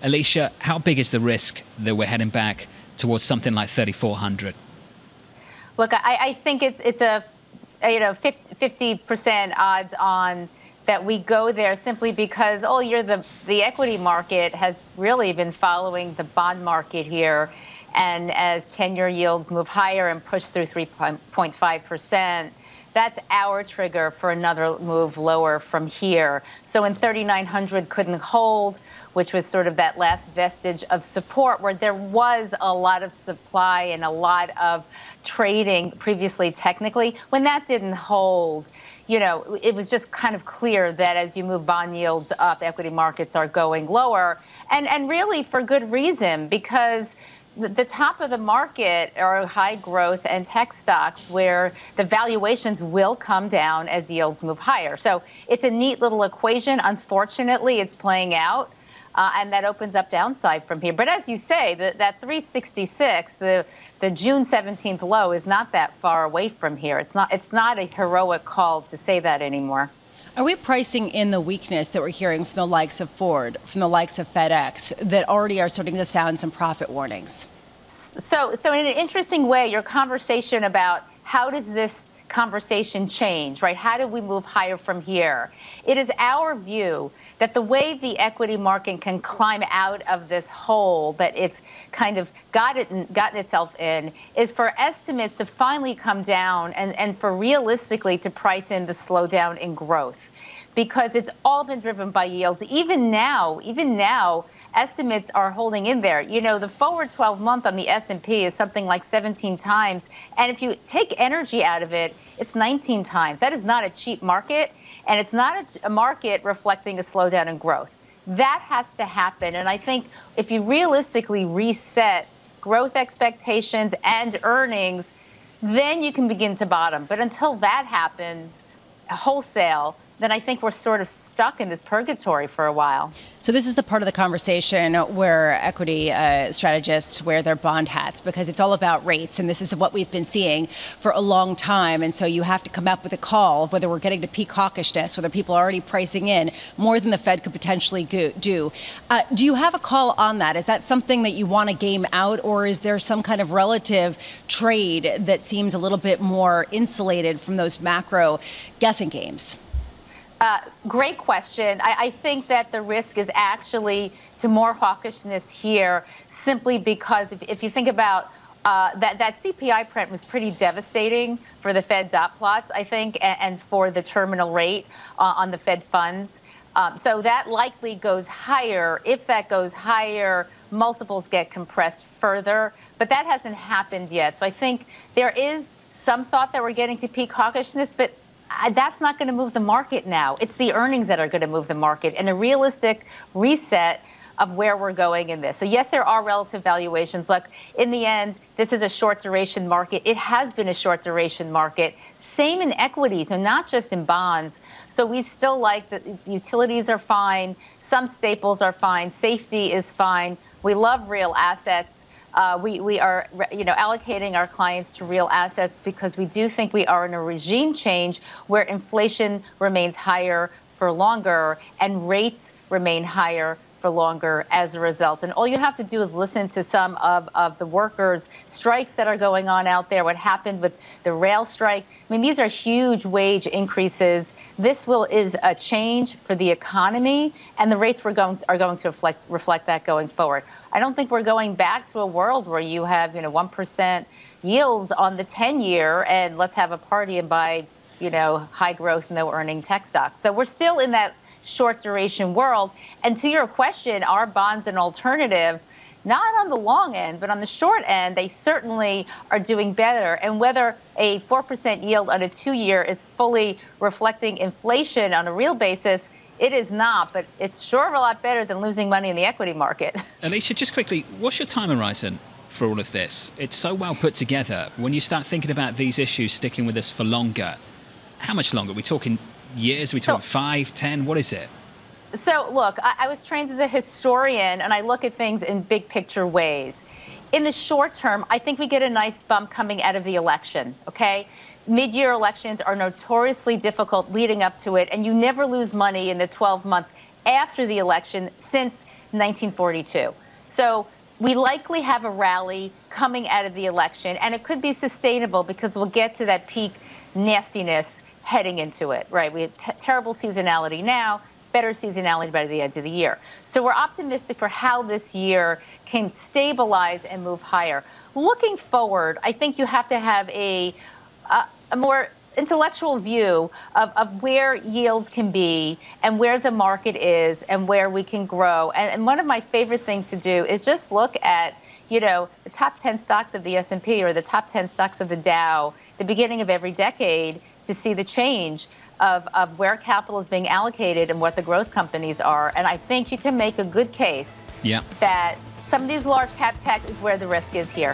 Alicia, how big is the risk that we're heading back towards something like 3,400? Look, I think it's a 50% odds on that we go there, simply because all year the equity market has really been following the bond market here. And as 10-year yields move higher and push through 3.5%, that's our trigger for another move lower from here. So when 3,900 couldn't hold, which was sort of that last vestige of support where there was a lot of supply and a lot of trading previously technically, when that didn't hold, it was just kind of clear that as you move bond yields up, equity markets are going lower. And really for good reason, because the top of the market are high growth and tech stocks where the valuations will come down as yields move higher. So it's a neat little equation. Unfortunately, it's playing out. And that opens up downside from here. But as you say, that 366, the June 17th low, is not that far away from here. It's not a heroic call to say that anymore. Are we pricing in the weakness that we're hearing from the likes of Ford, from the likes of FedEx, that already are starting to sound some profit warnings? So in an interesting way, your conversation about how does this conversation change, right? How do we move higher from here? It is our view that the way the equity market can climb out of this hole that it's kind of gotten itself in is for estimates to finally come down and for realistically to price in the slowdown in growth, because it's all been driven by yields. Even now, estimates are holding in there. The forward 12-month on the S&P is something like 17 times. And if you take energy out of it, it's 19 times. That is not a cheap market. And it's not a market reflecting a slowdown in growth. That has to happen. And I think if you realistically reset growth expectations and earnings, then you can begin to bottom. But until that happens wholesale, then I think we're sort of stuck in this purgatory for a while. So this is the part of the conversation where equity strategists wear their bond hats, because it's all about rates. And this is what we've been seeing for a long time. And so you have to come up with a call of whether we're getting to peak hawkishness, whether people are already pricing in more than the Fed could potentially do. Do you have a call on that? Is that something that you want to game out, or is there some kind of relative trade that seems a little bit more insulated from those macro guessing games? Great question. I think that the risk is actually to more hawkishness here, simply because if you think about that CPI print was pretty devastating for the Fed dot plots, I think, and for the terminal rate on the Fed funds. So that likely goes higher. If that goes higher, multiples get compressed further. But that hasn't happened yet. So I think there is some thought that we're getting to peak hawkishness, but that's not going to move the market now. It's the earnings that are going to move the market, and a realistic reset of where we're going in this. So yes, there are relative valuations. Look, in the end, this is a short duration market. It has been a short duration market. Same in equities, and not just in bonds. So we still like the utilities are fine. Some staples are fine. Safety is fine. We love real assets. We are, allocating our clients to real assets because we do think we are in a regime change where inflation remains higher for longer and rates remain higher for longer as a result. And all you have to do is listen to some of the workers' strikes that are going on out there, what happened with the rail strike. I mean, these are huge wage increases. This is a change for the economy, and the rates are going to reflect that going forward. I don't think we're going back to a world where you have 1% yields on the 10-year and let's have a party and buy high growth, no earning tech stocks. So we're still in that short duration world. And to your question, are bonds an alternative? Not on the long end, but on the short end, they certainly are doing better. And whether a 4% yield on a 2-year is fully reflecting inflation on a real basis, it is not, but it's sure a lot better than losing money in the equity market. Alicia, just quickly, what's your time horizon for all of this? It's so well put together. When you start thinking about these issues sticking with us for longer, how much longer? Are we talking years? Are we talking 5, 10? What is it? So, look, I was trained as a historian, and I look at things in big picture ways. In the short term, I think we get a nice bump coming out of the election, okay? Mid-year elections are notoriously difficult leading up to it, and you never lose money in the 12-month after the election, since 1942. So we likely have a rally coming out of the election, and it could be sustainable because we'll get to that peak nastiness heading into it, right? We have terrible seasonality now, better seasonality by the end of the year. So we're optimistic for how this year can stabilize and move higher. Looking forward, I think you have to have a more intellectual view of where yields can be and where the market is and where we can grow. And one of my favorite things to do is just look at, the top 10 stocks of the S&P or the top 10 stocks of the Dow, the beginning of every decade, to see the change of where capital is being allocated and what the growth companies are. And I think you can make a good case that some of these large cap tech is where the risk is here.